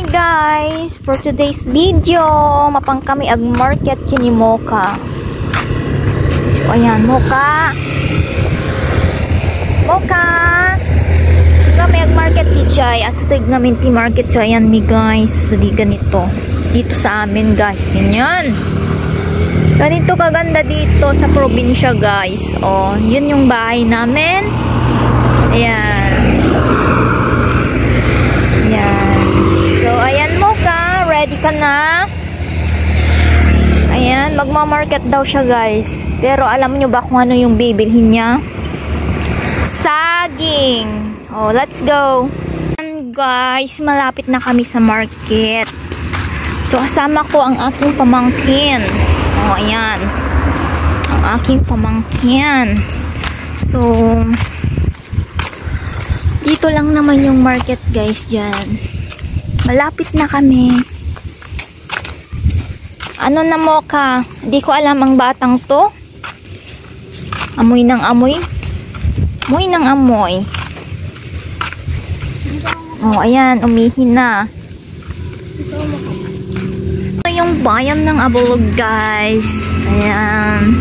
guys, for today's video, mapang kami ag market kini Mocha. So ayan, Mocha. Kami ag market di chay, astig namin ti market chay yan mi guys. So di ganito, dito sa amin guys, ganyan. Ganito kaganda dito sa probinsya guys. Oh, yun yung bahay namin. Ayan. Ayan. So, ayan Mocha. Ready ka na? Ayan. Magmamarket daw siya guys. Pero alam nyo ba kung ano yung bibilhin niya? Saging. Oh, let's go. Ayan guys. Malapit na kami sa market. So, kasama ko ang aking pamangkin. Oh, ayan. Ang aking pamangkin. So, dito lang naman yung market guys dyan. Malapit na kami. Ano na Mocha? Di ko alam ang batang to. Amoy ng amoy. Amoy ng amoy. Oh, ayan. Umihi na. Ito yung bayan ng Abulog guys. Ayan.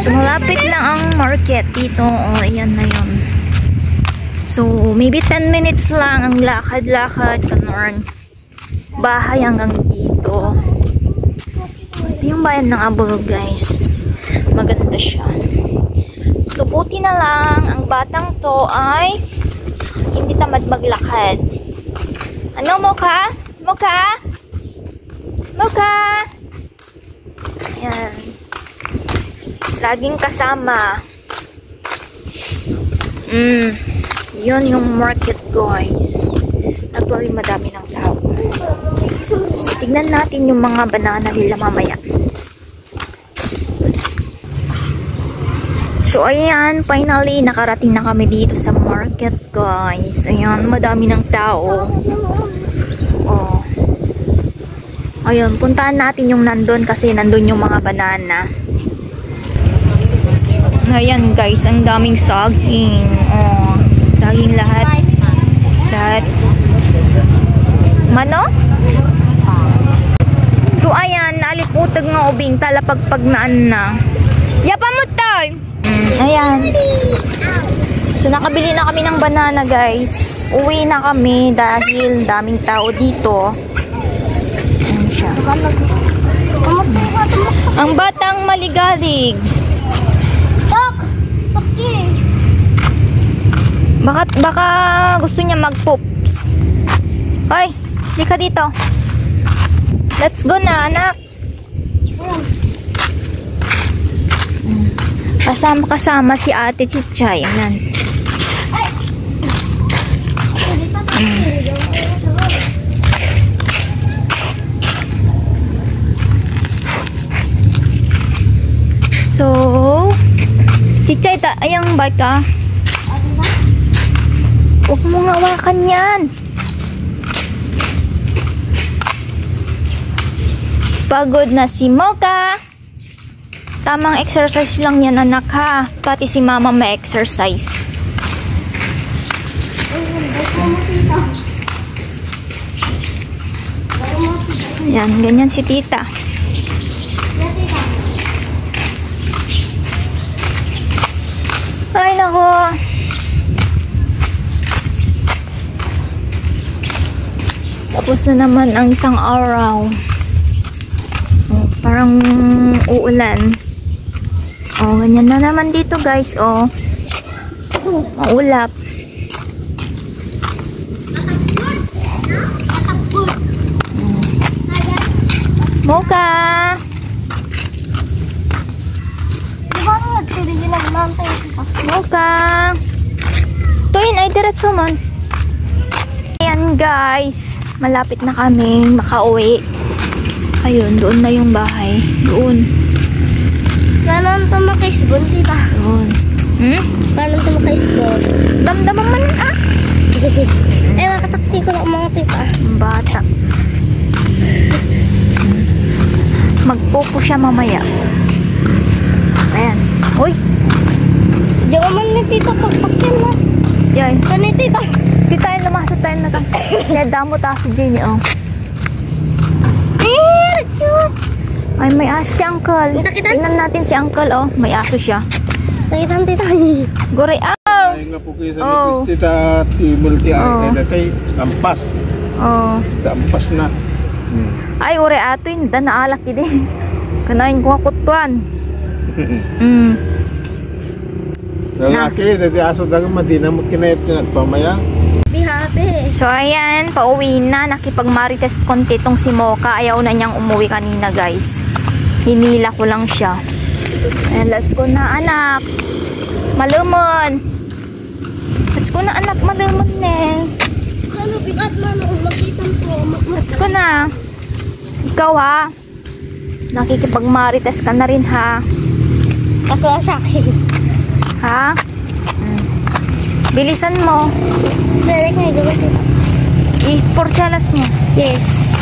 So, malapit lang ang market dito. Oh, ayan na yun. So, maybe 10 minutes lang ang lakad-lakad kanon. Bahay hanggang dito. Ito yung bayan ng Abulog guys. Maganda siya. So, buti na lang ang batang to ay hindi tamad maglakad. Ano Mocha? Mocha? Mocha? Ayan. Laging kasama. Yun yung market guys. Actually madami ng tao. So tignan natin yung mga banana nila mamaya. So ayan, finally nakarating na kami dito sa market guys. Ayan, madami ng tao. Oh. Ayun, puntahan natin yung nandun kasi nandun yung mga banana. Ayan guys, ang daming saging. Oh. Saging lahat. Lahat. Mano? So, ayan. Naliputag nga ubing. Talapagpag naan na. Yapa mo tayo! Ayan. So, nakabili na kami ng banana, guys. Uwi na kami dahil daming tao dito. Ayan siya. Ang batang maligalig. Baka gusto niya mag-poops. Hoy, di ka dito. Let's go na, anak. Kasama si Ate Chichay. Ayan. So, Chichay, ayang bike ka. Huwag mo nga hawakan yan. Pagod na si Mocha. Tamang exercise lang yan anak ha. Pati si mama may exercise. Yan, ganyan si tita. Ay nako. Tapos na naman ang isang araw. Oh, parang uulan. Oh, ganyan na naman dito guys. Oh, maulap. Mocha! Mocha! Tuyin ay diretso man. Ayan guys, malapit na kami makauwi. Ayun, doon na yung bahay. Doon. Paano ito makaisbon, tita? Doon. Paano ito makaisbon? Damdamang man ah. Eh, makatakti ko lang mga tita. Bata. Magpupo siya mamaya. Ayan. Uy! Diyan man ni tita pagpakyan mo. Diyan. Ano ni tita? Di tayo lumasot tayo na tayo. Kaya damo tayo si Jenny, oh. Cute. Ay, may aso si Uncle. Tingnan natin si Uncle, oh. May aso siya. Tita. Gore, Ay nga po kayo sa Tita Multi ay datay ampas. Oh. Ampas na. Ay, ore ato yun. Naalak din. Kanain ko akutuan. Lalaki, dati aso dagang madina mo kinayat yun at pamaya. Bihabe. So, ayan. Pauwi na. Nakipagmarites konti tong si Mocha. Ayaw na niyang umuwi kanina, guys. Hinila ko lang siya. And let's go na, anak. Malumon. Let's go na, anak. Malumon, ne. Ano, bigat man. Makita ko. Let's go na. Ikaw, ha. Nakikipagmarites ka na rin, ha. Kaso siya. Ha? Bilisan mo. Direct na ito. I-porcelas mo. Yes.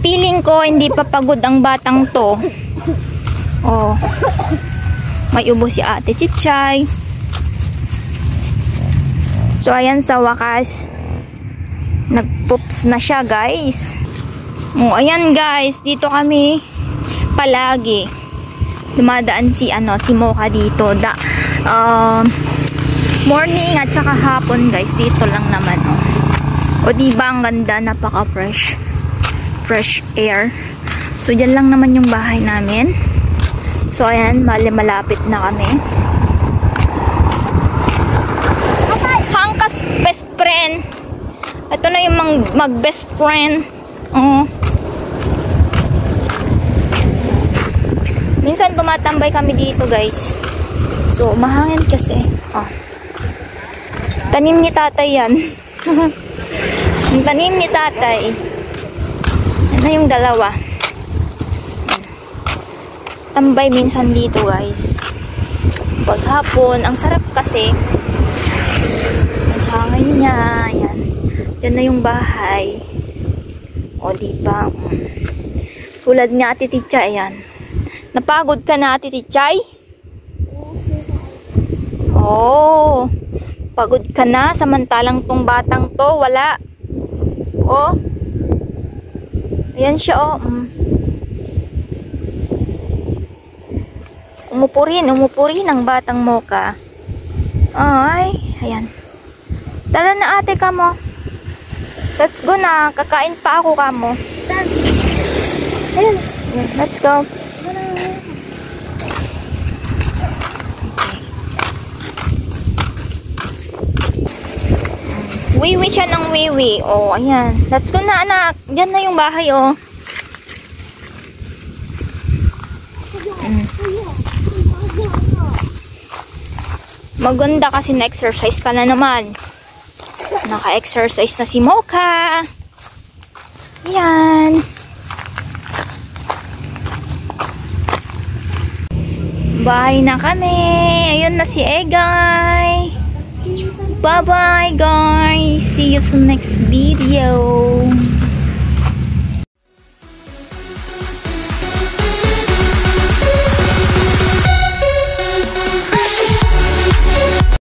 Feeling ko hindi pa pagod ang batang to. Oh. May ubo si Ate Chichay. So ayan, sa wakas nagpoops na siya, guys. Oh, ayan guys, dito kami palagi. Dumadaan si Mocha dito. Morning at saka hapon, guys. Dito lang naman, oh. O diba ang ganda, napaka fresh air. So dyan lang naman yung bahay namin. So ayan, malapit na kami. Hangkas best friend. Ito na yung mag best friend. Minsan tumatambay kami dito, guys. So mahangin kasi. Tanim ni tatay yan. Yung tanim ni tatay. Yan na yung dalawa. Tambay minsan dito, guys. Paghapon, ang sarap kasi. Ang hangin niya. Yan. Yan na yung bahay. O, diba? Tulad nga, Ate Tichay, ayan. Napagod ka na, Ate Tichay? Oh, pagod ka na. Samantalang tong batang to, wala. Oh. Ayan siya, oh. Umupo rin ang batang Mocha. Ay, ayan. Tara na, ate, kamo. Let's go na. Kakain pa ako, kamo. Ayan. Let's go. Wiwi siya ng wiwi. Oh, ayan. Let's go na, anak. Diyan na yung bahay, oh. Maganda kasi na-exercise ka na naman. Naka-exercise na si Mocha. Ayan. Bahay na kami. Ayun na si Egay. Bye-bye, guys. See you sa next video.